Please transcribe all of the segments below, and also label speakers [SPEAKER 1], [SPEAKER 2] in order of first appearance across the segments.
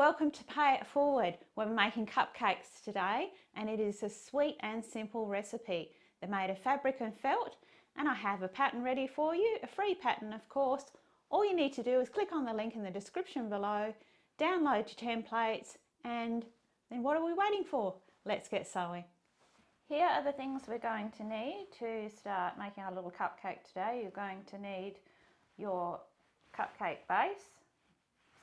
[SPEAKER 1] Welcome to Pay It Forward. We're making cupcakes today and it is a sweet and simple recipe. They're made of fabric and felt, and I have a pattern ready for you, a free pattern of course. All you need to do is click on the link in the description below, download your templates, and then what are we waiting for? Let's get sewing. Here are the things we're going to need to start making our little cupcake today. You're going to need your cupcake base.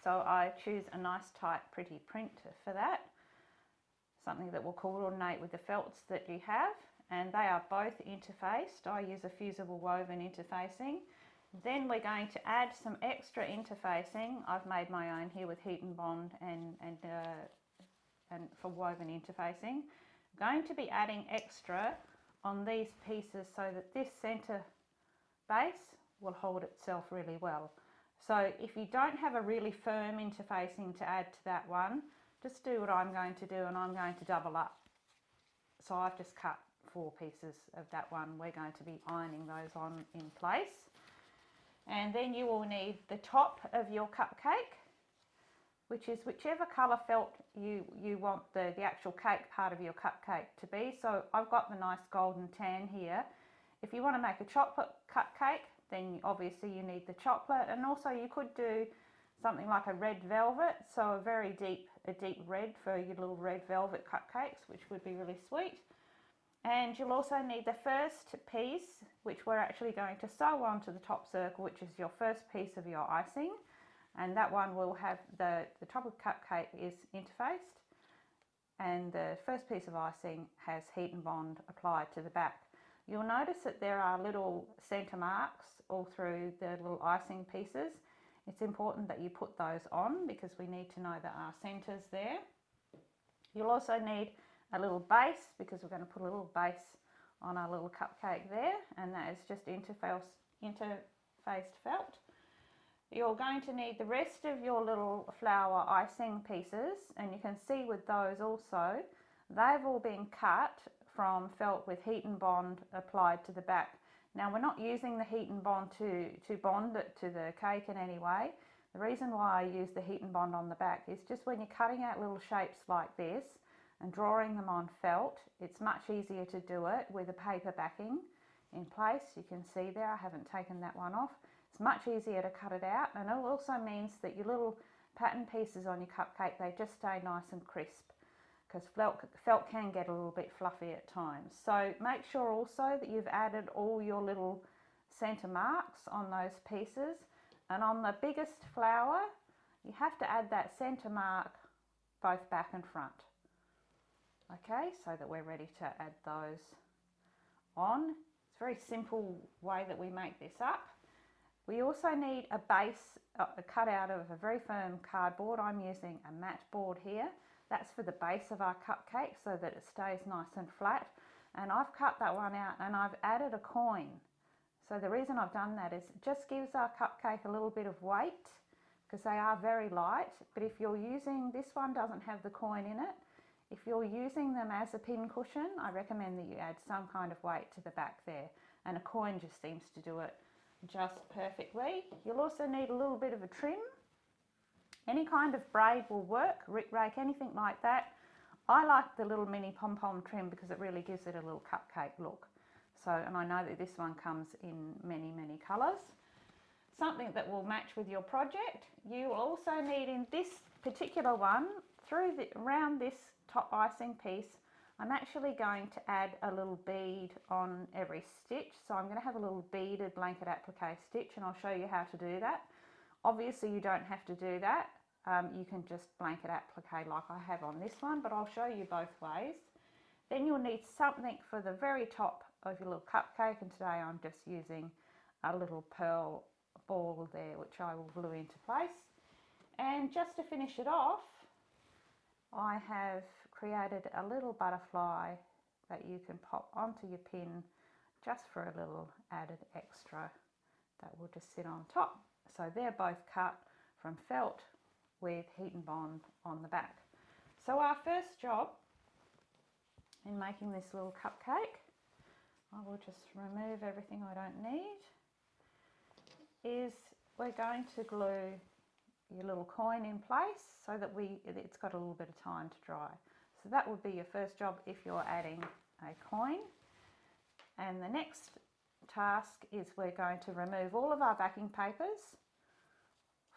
[SPEAKER 1] So I choose a nice tight pretty print for that, something that will coordinate with the felts that you have, and they are both interfaced. I use a fusible woven interfacing. Then we're going to add some extra interfacing. I've made my own here with heat and bond and for woven interfacing. I'm going to be adding extra on these pieces so that this center base will hold itself really well. So if you don't have a really firm interfacing to add to that one, just do what I'm going to do, and I'm going to double up. So I've just cut 4 pieces of that one. We're going to be ironing those on in place. And then you will need the top of your cupcake, which is whichever colour felt you want the actual cake part of your cupcake to be. So I've got the nice golden tan here. If you want to make a chocolate cupcake, then obviously you need the chocolate, and also you could do something like a red velvet, so a deep red for your little red velvet cupcakes, which would be really sweet. And you'll also need the first piece, which we're actually going to sew onto the top circle, which is your first piece of your icing, and that one will have the top of the cupcake is interfaced, and the first piece of icing has heat and bond applied to the back. You'll notice that there are little centre marks all through the little icing pieces. It's important that you put those on because we need to know that our centre's there. You'll also need a little base because we're going to put a little base on our little cupcake there, and that is just interfaced felt. You're going to need the rest of your little flower icing pieces, and you can see with those also, they've all been cut from felt with heat and bond applied to the back. Now we're not using the heat and bond to bond it to the cake in any way. The reason why I use the heat and bond on the back is just when you're cutting out little shapes like this and drawing them on felt, it's much easier to do it with a paper backing in place. You can see there, I haven't taken that one off. It's much easier to cut it out, and it also means that your little pattern pieces on your cupcake, they just stay nice and crisp, because felt can get a little bit fluffy at times. So make sure also that you've added all your little centre marks on those pieces, and on the biggest flower you have to add that centre mark both back and front. Okay, so that we're ready to add those on. It's a very simple way that we make this up. We also need a base cut out of a very firm cardboard. I'm using a matte board here. That's for the base of our cupcake so that it stays nice and flat. And I've cut that one out and I've added a coin. So the reason I've done that is it just gives our cupcake a little bit of weight because they are very light. But if you're using, this one doesn't have the coin in it. If you're using them as a pin cushion, I recommend that you add some kind of weight to the back there. And a coin just seems to do it just perfectly. You'll also need a little bit of a trim. Any kind of braid will work, rick rake, anything like that. I like the little mini pom-pom trim because it really gives it a little cupcake look. So, and I know that this one comes in many, many colours. Something that will match with your project. You will also need in this particular one, around this top icing piece, I'm actually going to add a little bead on every stitch. So I'm going to have a little beaded blanket applique stitch, and I'll show you how to do that. Obviously you don't have to do that. You can just blanket applique like I have on this one, but I'll show you both ways. Then you'll need something for the very top of your little cupcake, and today I'm just using a little pearl ball there which I will glue into place. And just to finish it off, I have created a little butterfly that you can pop onto your pin just for a little added extra that will just sit on top. So they're both cut from felt with heat and bond on the back. So our first job in making this little cupcake, I will just remove everything I don't need, is we're going to glue your little coin in place so that it's got a little bit of time to dry. So that would be your first job if you're adding a coin. And the next task is we're going to remove all of our backing papers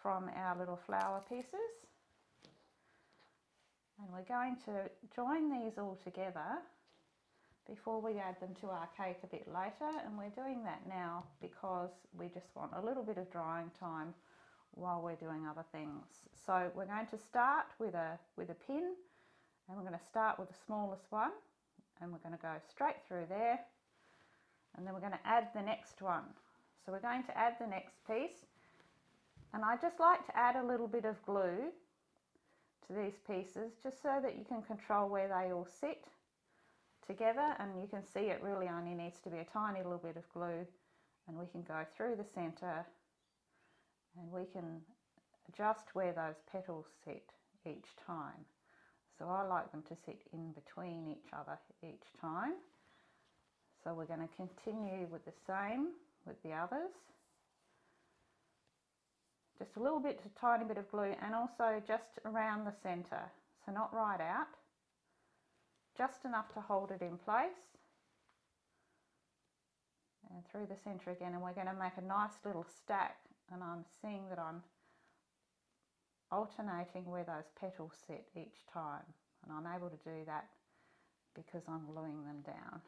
[SPEAKER 1] from our little flower pieces. And we're going to join these all together before we add them to our cake a bit later, and we're doing that now because we just want a little bit of drying time while we're doing other things. So we're going to start with a pin, and we're going to start with the smallest one, and we're going to go straight through there, and then we're going to add the next one. So we're going to add the next piece, and I just like to add a little bit of glue to these pieces just so that you can control where they all sit together, and you can see it really only needs to be a tiny little bit of glue, and we can go through the center and we can adjust where those petals sit each time. So I like them to sit in between each other each time. So we're going to continue with the same with the others. Just a little bit, a tiny bit of glue, and also just around the center, so not right out. Just enough to hold it in place, and through the center again, and we're going to make a nice little stack, and I'm seeing that I'm alternating where those petals sit each time, and I'm able to do that because I'm gluing them down.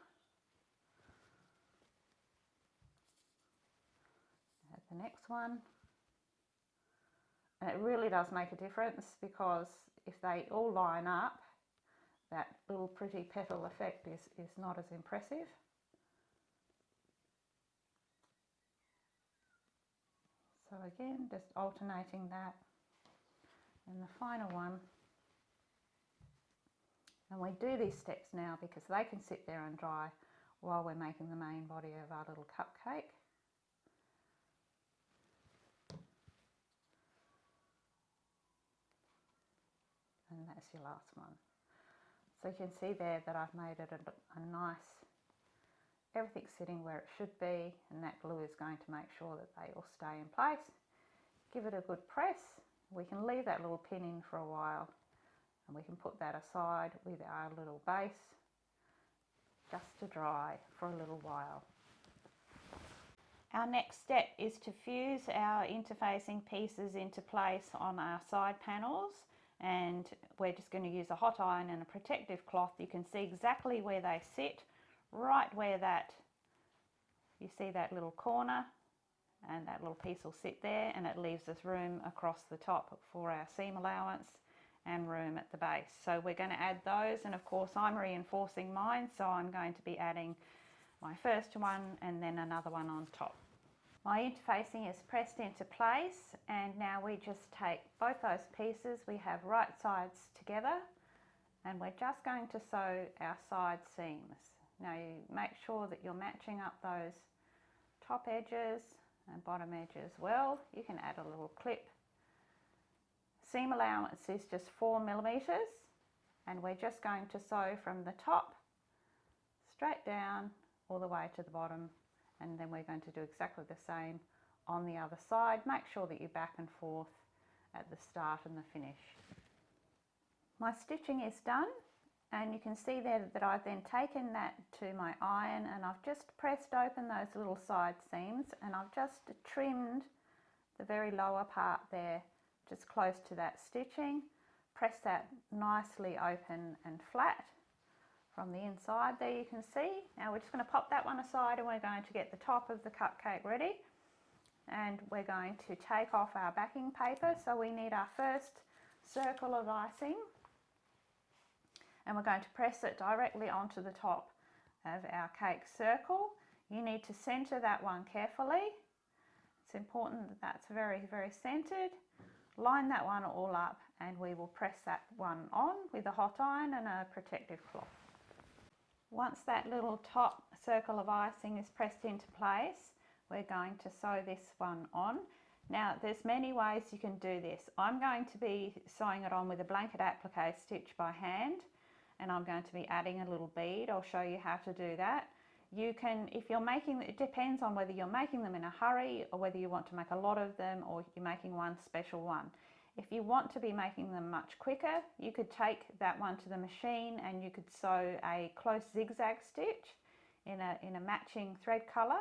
[SPEAKER 1] Add the next one, and it really does make a difference because if they all line up, that little pretty petal effect is not as impressive. So again, just alternating that and the final one. And we do these steps now because they can sit there and dry while we're making the main body of our little cupcake. And that's your last one. So you can see there that I've made it a nice, everything's sitting where it should be, and that glue is going to make sure that they all stay in place. Give it a good press. We can leave that little pin in for a while, and we can put that aside with our little base just to dry for a little while. Our next step is to fuse our interfacing pieces into place on our side panels. And we're just going to use a hot iron and a protective cloth. You can see exactly where they sit, right where that, you see that little corner, and that little piece will sit there, and it leaves us room across the top for our seam allowance and room at the base. So we're going to add those, and of course I'm reinforcing mine, so I'm going to be adding my first one and then another one on top. My interfacing is pressed into place, and now we just take both those pieces, we have right sides together, and we're just going to sew our side seams. Now you make sure that you're matching up those top edges and bottom edges well. You can add a little clip. Seam allowance is just 4 millimeters, and we're just going to sew from the top straight down all the way to the bottom. And then we're going to do exactly the same on the other side. Make sure that you're back and forth at the start and the finish. My stitching is done, and you can see there that I've then taken that to my iron, and I've just pressed open those little side seams, and I've just trimmed the very lower part there, just close to that stitching. Press that nicely open and flat. From the inside there you can see. Now we're just going to pop that one aside, and we're going to get the top of the cupcake ready, and we're going to take off our backing paper. So we need our first circle of icing, and we're going to press it directly onto the top of our cake circle. You need to center that one carefully. It's important that that's very, very centered. Line that one all up, and we will press that one on with a hot iron and a protective cloth. Once that little top circle of icing is pressed into place, we're going to sew this one on. Now there's many ways you can do this. I'm going to be sewing it on with a blanket applique stitch by hand, and I'm going to be adding a little bead. I'll show you how to do that. You can, if you're making, it depends on whether you're making them in a hurry or whether you want to make a lot of them or you're making one special one. If you want to be making them much quicker, you could take that one to the machine and you could sew a close zigzag stitch in a matching thread colour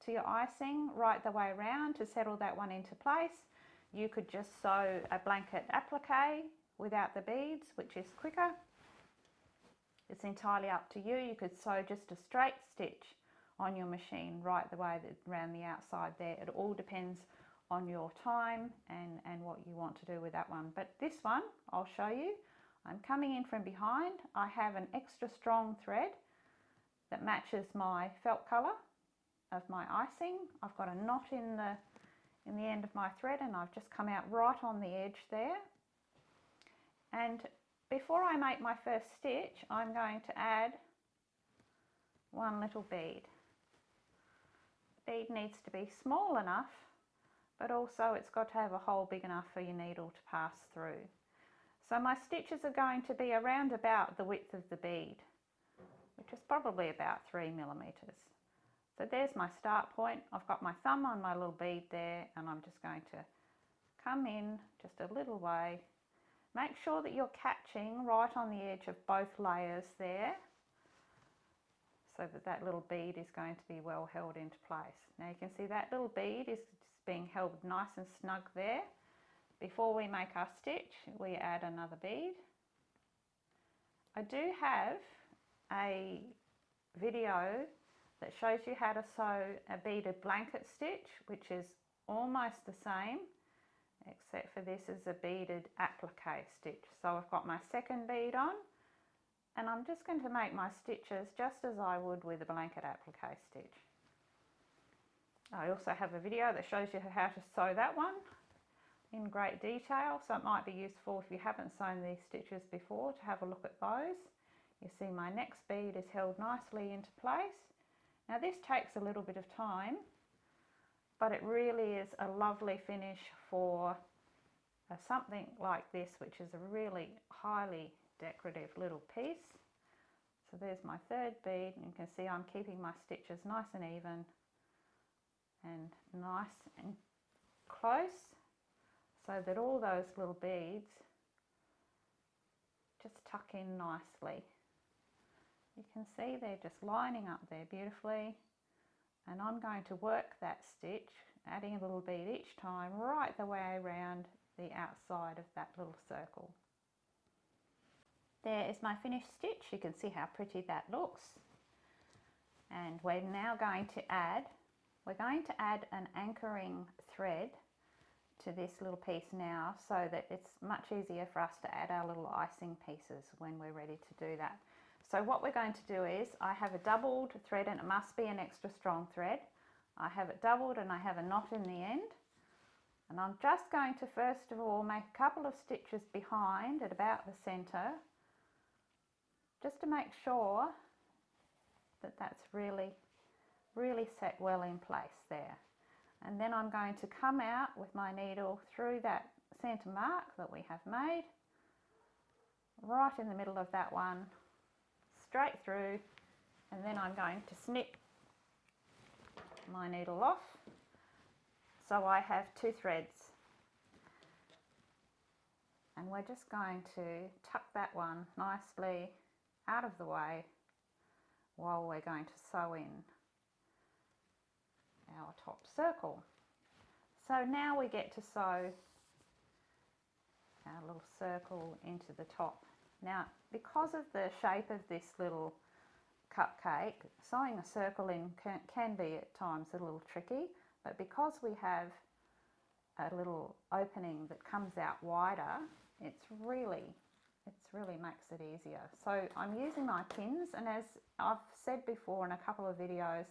[SPEAKER 1] to your icing right the way around to settle that one into place. You could just sew a blanket applique without the beads, which is quicker. It's entirely up to you. You could sew just a straight stitch on your machine right the way around the outside there. It all depends on your time and what you want to do with that one. But this one, I'll show you. I'm coming in from behind. I have an extra strong thread that matches my felt colour of my icing. I've got a knot in the end of my thread, and I've just come out right on the edge there. And before I make my first stitch, I'm going to add one little bead. The bead needs to be small enough, but also it's got to have a hole big enough for your needle to pass through. So my stitches are going to be around about the width of the bead, which is probably about 3 millimeters. So there's my start point. I've got my thumb on my little bead there, and I'm just going to come in just a little way. Make sure that you're catching right on the edge of both layers there, so that that little bead is going to be well held into place. Now you can see that little bead is being held nice and snug there. Before we make our stitch, we add another bead. I do have a video that shows you how to sew a beaded blanket stitch, which is almost the same, except for this is a beaded applique stitch. So I've got my second bead on, and I'm just going to make my stitches just as I would with a blanket applique stitch. I also have a video that shows you how to sew that one in great detail, so it might be useful if you haven't sewn these stitches before to have a look at those. You see my next bead is held nicely into place. Now this takes a little bit of time, but it really is a lovely finish for something like this, which is a really highly decorative little piece. So there's my third bead, and you can see I'm keeping my stitches nice and even and nice and close, so that all those little beads just tuck in nicely. You can see they're just lining up there beautifully, and I'm going to work that stitch, adding a little bead each time right the way around the outside of that little circle. There is my finished stitch. You can see how pretty that looks. And we're now going to add an anchoring thread to this little piece now, so that it's much easier for us to add our little icing pieces when we're ready to do that. So what we're going to do is, I have a doubled thread, and it must be an extra strong thread. I have it doubled and I have a knot in the end. And I'm just going to first of all make a couple of stitches behind at about the center, just to make sure that that's really set well in place there. And then I'm going to come out with my needle through that center mark that we have made, right in the middle of that one, straight through, and then I'm going to snip my needle off, so I have two threads. And we're just going to tuck that one nicely out of the way while we're going to sew in our top circle. So now we get to sew our little circle into the top. Now, because of the shape of this little cupcake, sewing a circle in can be at times a little tricky, but because we have a little opening that comes out wider, it really makes it easier. So I'm using my pins, and as I've said before in a couple of videos,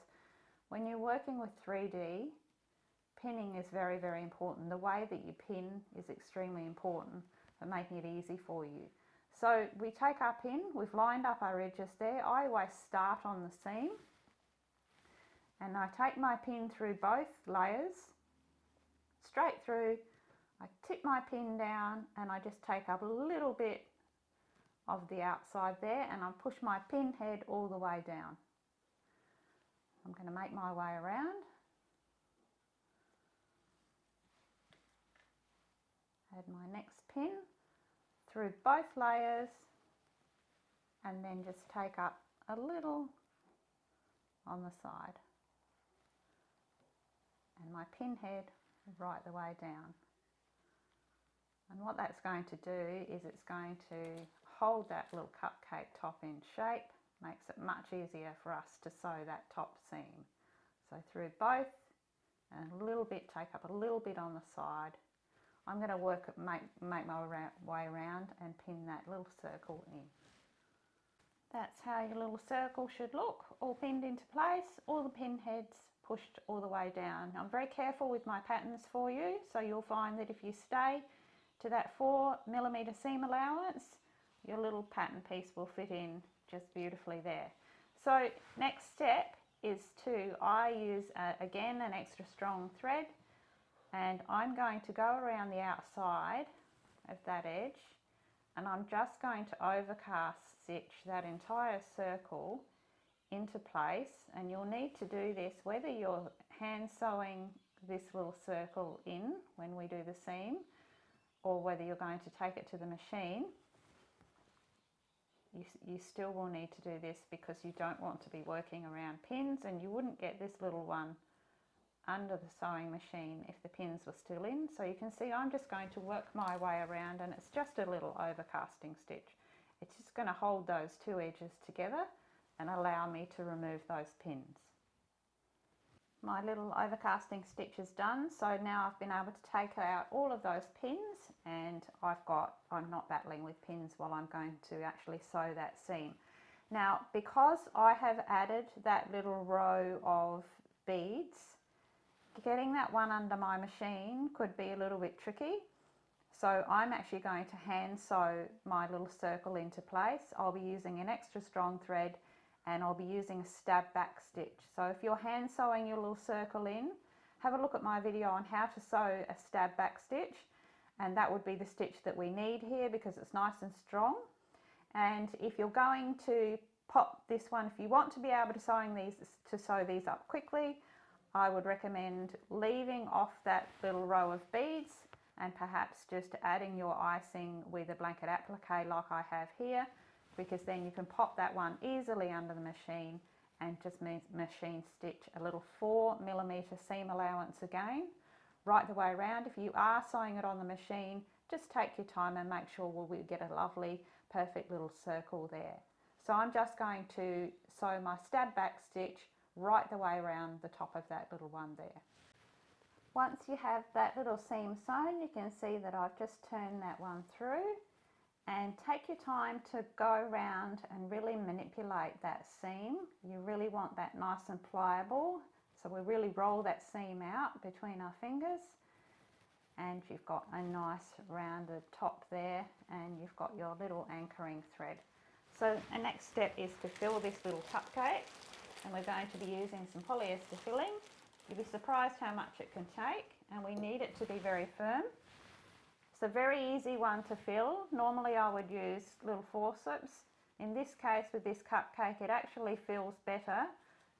[SPEAKER 1] when you're working with 3D, pinning is very, very important. The way that you pin is extremely important for making it easy for you. So we take our pin, we've lined up our edges there. I always start on the seam, and I take my pin through both layers, straight through. I tip my pin down, and I just take up a little bit of the outside there, and I push my pin head all the way down. I'm going to make my way around, Add my next pin through both layers, and then just take up a little on the side, and my pin head right the way down. And what that's going to do is it's going to hold that little cupcake top in shape, makes it much easier for us to sew that top seam. So through both, and a little bit, take up a little bit on the side. I'm going to make my way around and pin that little circle in. That's how your little circle should look, all pinned into place, all the pin heads pushed all the way down. I'm very careful with my patterns for you, so you'll find that if you stay to that 4mm seam allowance, your little pattern piece will fit in just beautifully there. So next step is I use again an extra strong thread, and I'm going to go around the outside of that edge, and I'm just going to overcast stitch that entire circle into place. And you'll need to do this whether you're hand sewing this little circle in when we do the seam, or whether you're going to take it to the machine. You still will need to do this, because you don't want to be working around pins, and you wouldn't get this little one under the sewing machine if the pins were still in. So you can see I'm just going to work my way around, and it's just a little overcasting stitch. It's just going to hold those two edges together and allow me to remove those pins. My little overcasting stitch is done, so now I've been able to take out all of those pins, and I'm not battling with pins while I'm going to actually sew that seam. Now, because I have added that little row of beads, getting that one under my machine could be a little bit tricky. So I'm actually going to hand sew my little circle into place. I'll be using an extra strong thread, and I'll be using a stab back stitch. So if you're hand sewing your little circle in, have a look at my video on how to sew a stab back stitch, and that would be the stitch that we need here because it's nice and strong. And if you're going to pop this one, if you want to be able to sew these up quickly, I would recommend leaving off that little row of beads and perhaps just adding your icing with a blanket applique like I have here, because then you can pop that one easily under the machine and just machine stitch a little 4mm seam allowance again, right the way around. If you are sewing it on the machine, just take your time and make sure we get a lovely, perfect little circle there. So I'm just going to sew my stab back stitch right the way around the top of that little one there. Once you have that little seam sewn, you can see that I've just turned that one through, and take your time to go around and really manipulate that seam. You really want that nice and pliable, so we really roll that seam out between our fingers, and you've got a nice rounded top there, and you've got your little anchoring thread. So the next step is to fill this little cupcake, and we're going to be using some polyester filling. You'll be surprised how much it can take, and we need it to be very firm. It's a very easy one to fill. Normally I would use little forceps. In this case, with this cupcake, it actually fills better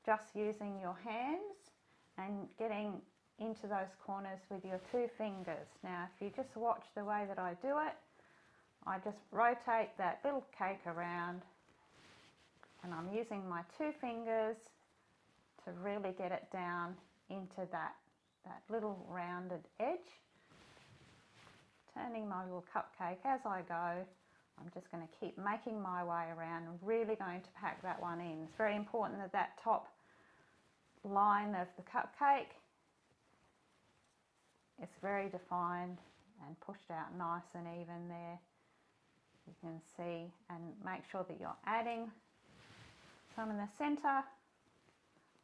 [SPEAKER 1] just using your hands and getting into those corners with your two fingers. Now, if you just watch the way that I do it, I just rotate that little cake around, and I'm using my two fingers to really get it down into that little rounded edge. Turning my little cupcake as I go. I'm just going to keep making my way around and really going to pack that one in. It's very important that that top line of the cupcake is very defined and pushed out nice and even there. You can see, and make sure that you're adding some in the center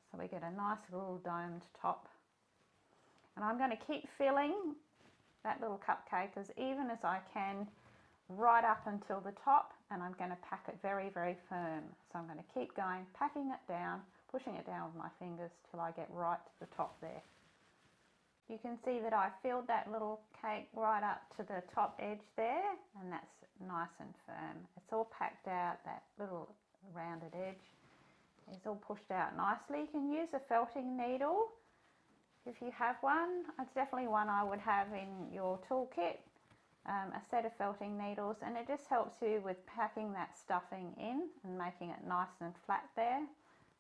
[SPEAKER 1] so we get a nice little domed top. And I'm going to keep filling that little cupcake as even as I can right up until the top, and I'm going to pack it very, very firm. So I'm going to keep going, packing it down, pushing it down with my fingers till I get right to the top there. You can see that I filled that little cake right up to the top edge there, and that's nice and firm. It's all packed out, that little rounded edge is all pushed out nicely. You can use a felting needle if you have one. It's definitely one I would have in your toolkit. a set of felting needles, and it just helps you with packing that stuffing in and making it nice and flat there.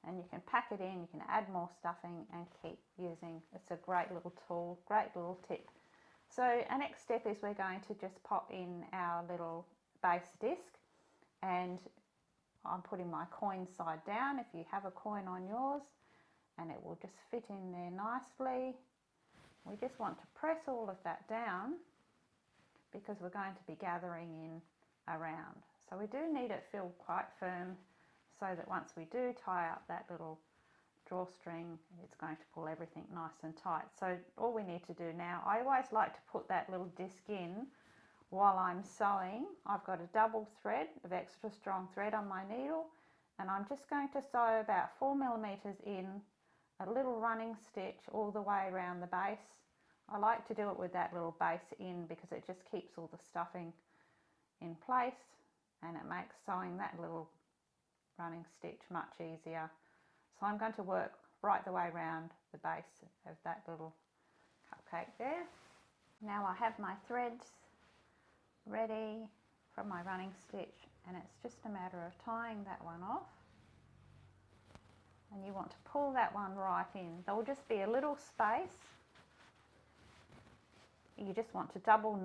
[SPEAKER 1] And you can pack it in, you can add more stuffing and keep using. It's a great little tool, great little tip. So our next step is we're going to just pop in our little base disc, and I'm putting my coin side down if you have a coin on yours, and it will just fit in there nicely. We just want to press all of that down because we're going to be gathering in around. So we do need it filled quite firm so that once we do tie up that little drawstring, it's going to pull everything nice and tight. So all we need to do now, I always like to put that little disc in while I'm sewing. I've got a double thread of extra strong thread on my needle, and I'm just going to sew about 4 millimeters in a little running stitch all the way around the base. I like to do it with that little base in because it just keeps all the stuffing in place, and it makes sewing that little running stitch much easier. So I'm going to work right the way around the base of that little cupcake there. Now I have my threads ready from my running stitch, and it's just a matter of tying that one off. And you want to pull that one right in. There will just be a little space. You just want to double,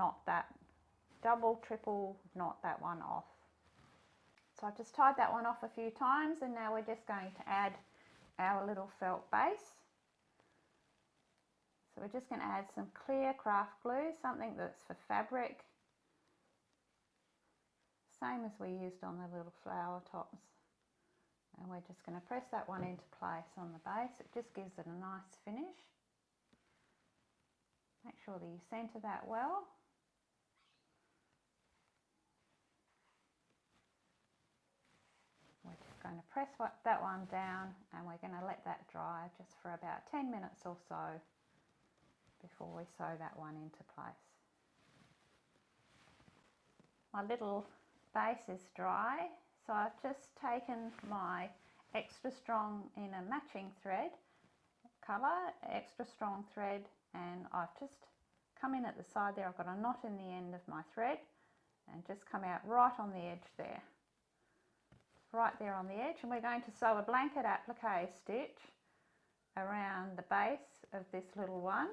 [SPEAKER 1] triple knot that one off. So I've just tied that one off a few times, and now we're just going to add our little felt base. So we're just going to add some clear craft glue, something that's for fabric, same as we used on the little flower tops. And we're just going to press that one into place on the base. It just gives it a nice finish. Make sure that you centre that well. We're just going to press that one down, and we're going to let that dry just for about 10 minutes or so before we sew that one into place. My little base is dry, so I've just taken my extra strong in a matching thread colour, extra strong thread, and I've just come in at the side there. I've got a knot in the end of my thread and just come out right on the edge there. Right there on the edge, and we're going to sew a blanket applique stitch around the base of this little one,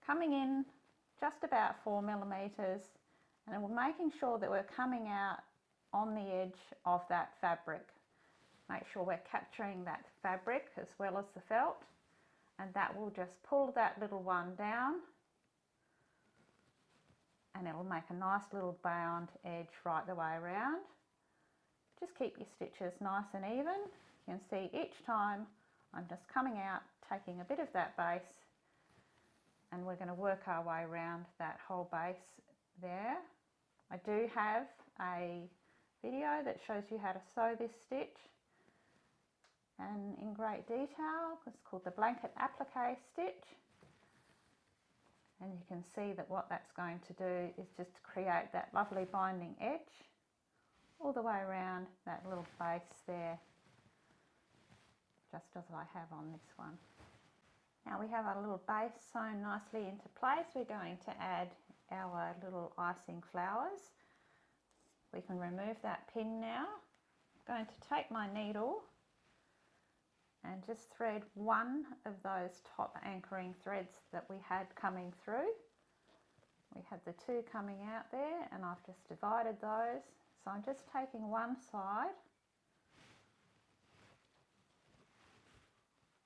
[SPEAKER 1] coming in just about 4 millimeters, and we're making sure that we're coming out on the edge of that fabric. Make sure we're capturing that fabric as well as the felt, and that will just pull that little one down, and it will make a nice little bound edge right the way around. Just keep your stitches nice and even. You can see each time I'm just coming out, taking a bit of that base, and we're going to work our way around that whole base there. I do have a video that shows you how to sew this stitch and in great detail. It's called the blanket applique stitch, and you can see that what that's going to do is just create that lovely binding edge all the way around that little base there, just as I have on this one. Now we have our little base sewn nicely into place. We're going to add our little icing flowers. We can remove that pin now. I'm going to take my needle and just thread one of those top anchoring threads that we had coming through. We had the two coming out there, and I've just divided those. So I'm just taking one side,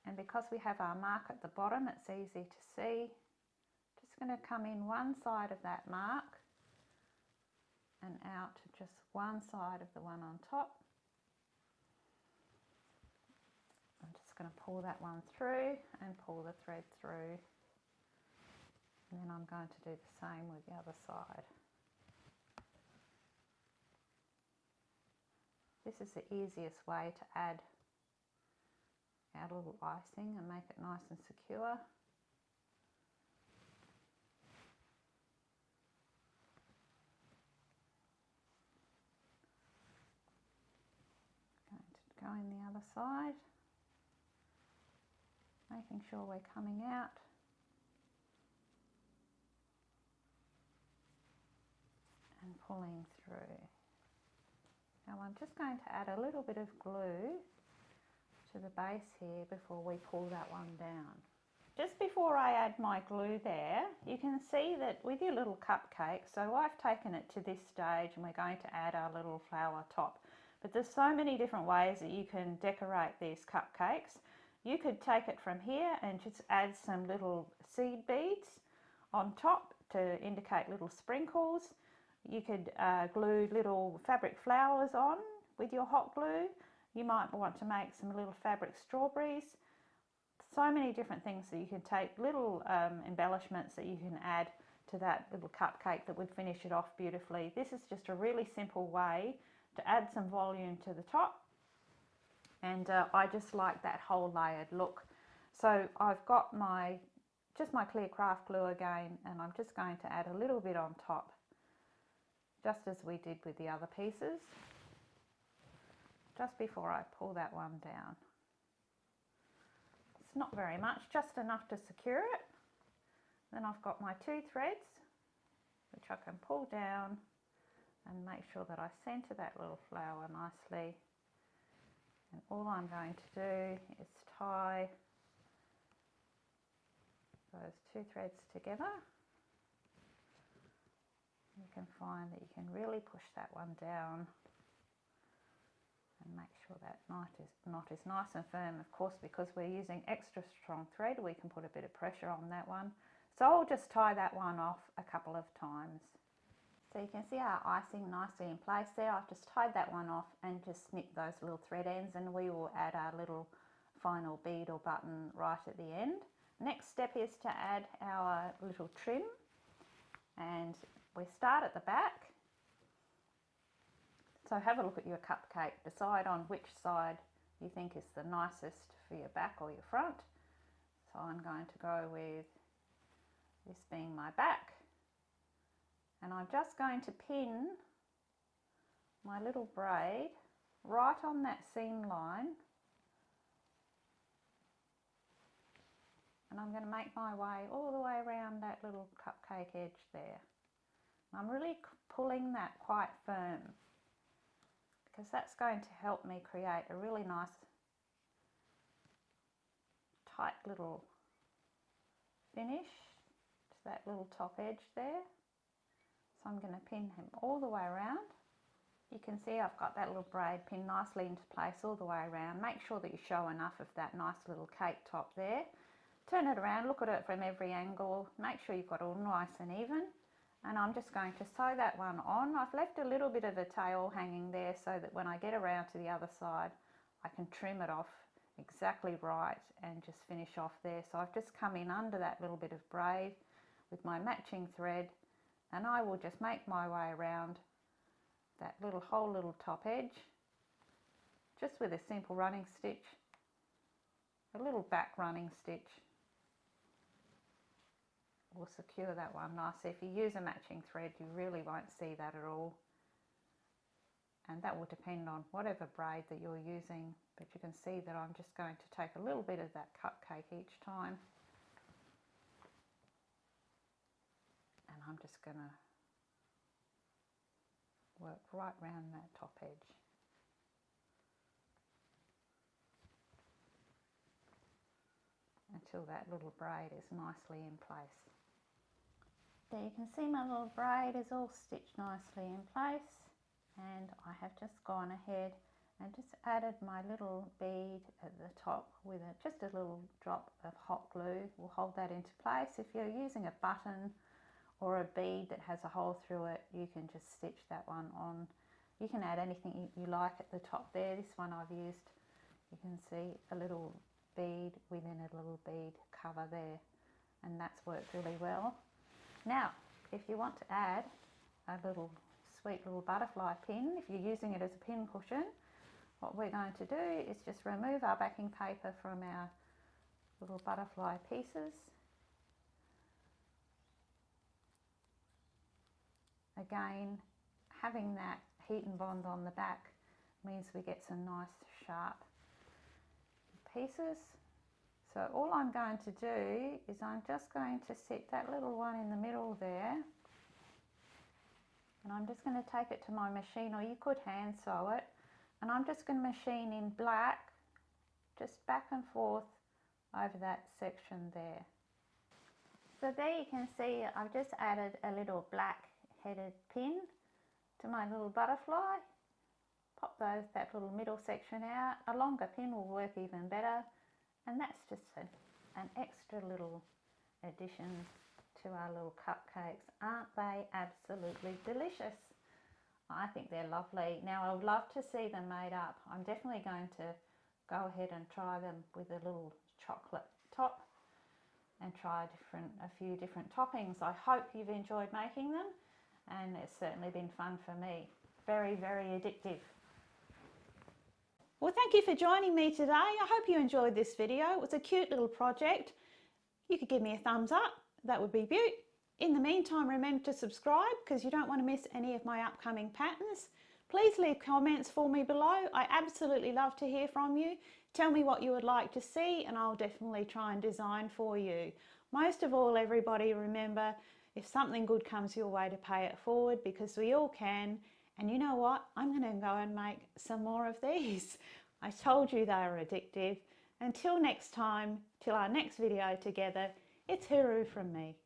[SPEAKER 1] and because we have our mark at the bottom, it's easy to see. Just going to come in one side of that mark and out to just one side of the one on top. I'm just going to pull that one through and pull the thread through, and then I'm going to do the same with the other side. This is the easiest way to add our little icing and make it nice and secure. Going to go in the other side, making sure we're coming out. pulling through. Now I'm just going to add a little bit of glue to the base here before we pull that one down. Just before I add my glue there, you can see that with your little cupcake, so I've taken it to this stage and we're going to add our little flower top. But there's so many different ways that you can decorate these cupcakes. You could take it from here and just add some little seed beads on top to indicate little sprinkles. You could glue little fabric flowers on with your hot glue. You might want to make some little fabric strawberries. So many different things that you can take, little embellishments that you can add to that little cupcake that would finish it off beautifully. This is just a really simple way to add some volume to the top, and I just like that whole layered look. So I've got just my clear craft glue again, and I'm just going to add a little bit on top, just as we did with the other pieces, just before I pull that one down. It's not very much, just enough to secure it. Then I've got my 2 threads, which I can pull down and make sure that I center that little flower nicely. And all I'm going to do is tie those 2 threads together. You can find that you can really push that one down and make sure that knot is nice and firm. Of course, because we're using extra strong thread, we can put a bit of pressure on that one. So I'll just tie that one off a couple of times. So you can see our icing nicely in place there. I've just tied that one off and just snipped those little thread ends, and we will add our little final bead or button right at the end. Next step is to add our little trim, and we start at the back. So have a look at your cupcake, decide on which side you think is the nicest for your back or your front. So I'm going to go with this being my back, and I'm just going to pin my little braid right on that seam line, and I'm going to make my way all the way around that little cupcake edge there. I'm really pulling that quite firm, because that's going to help me create a really nice tight little finish to that little top edge there. So I'm going to pin him all the way around. You can see I've got that little braid pinned nicely into place all the way around. Make sure that you show enough of that nice little cake top there. Turn it around, look at it from every angle, make sure you've got it all nice and even. And I'm just going to sew that one on. I've left a little bit of a tail hanging there so that when I get around to the other side, I can trim it off exactly right and just finish off there. So I've just come in under that little bit of braid with my matching thread, and I will just make my way around that whole little top edge, just with a simple running stitch, a little back running stitch. Will secure that one nicely. If you use a matching thread, you really won't see that at all, and that will depend on whatever braid that you're using. But you can see that I'm just going to take a little bit of that cupcake each time, and I'm just going to work right round that top edge. Until that little braid is nicely in place. There you can see my little braid is all stitched nicely in place, and I have just gone ahead and just added my little bead at the top with just a little drop of hot glue. We'll hold that into place. If you're using a button or a bead that has a hole through it, you can just stitch that one on. You can add anything you like at the top there. This one I've used, you can see a little bead within a little bead cover there, and that's worked really well. Now, if you want to add a little sweet little butterfly pin, if you're using it as a pin cushion, what we're going to do is just remove our backing paper from our little butterfly pieces. Again, having that heat and bond on the back means we get some nice sharp pieces. So all I'm going to do is I'm just going to sit that little one in the middle there And I'm just going to take it to my machine, or you could hand sew it, and I'm just going to machine in black, just back and forth over that section there. So there you can see I've just added a little black headed pin to my little butterfly. Pop that little middle section out. A longer pin will work even better, and that's just an extra little addition to our little cupcakes. Aren't they absolutely delicious? I think they're lovely. Now I would love to see them made up. I'm definitely going to go ahead and try them with a little chocolate top and try a few different toppings. I hope you've enjoyed making them, and it's certainly been fun for me. Very, very addictive. Well, thank you for joining me today. I hope you enjoyed this video. It was a cute little project. You could give me a thumbs up. That would be beaut. In the meantime, remember to subscribe because you don't want to miss any of my upcoming patterns. Please leave comments for me below. I absolutely love to hear from you. Tell me what you would like to see and I'll definitely try and design for you. Most of all, everybody, remember, if something good comes your way, to pay it forward, because we all can. And you know what? I'm going to go and make some more of these. I told you they were addictive. Until next time, till our next video together, it's hooroo from me.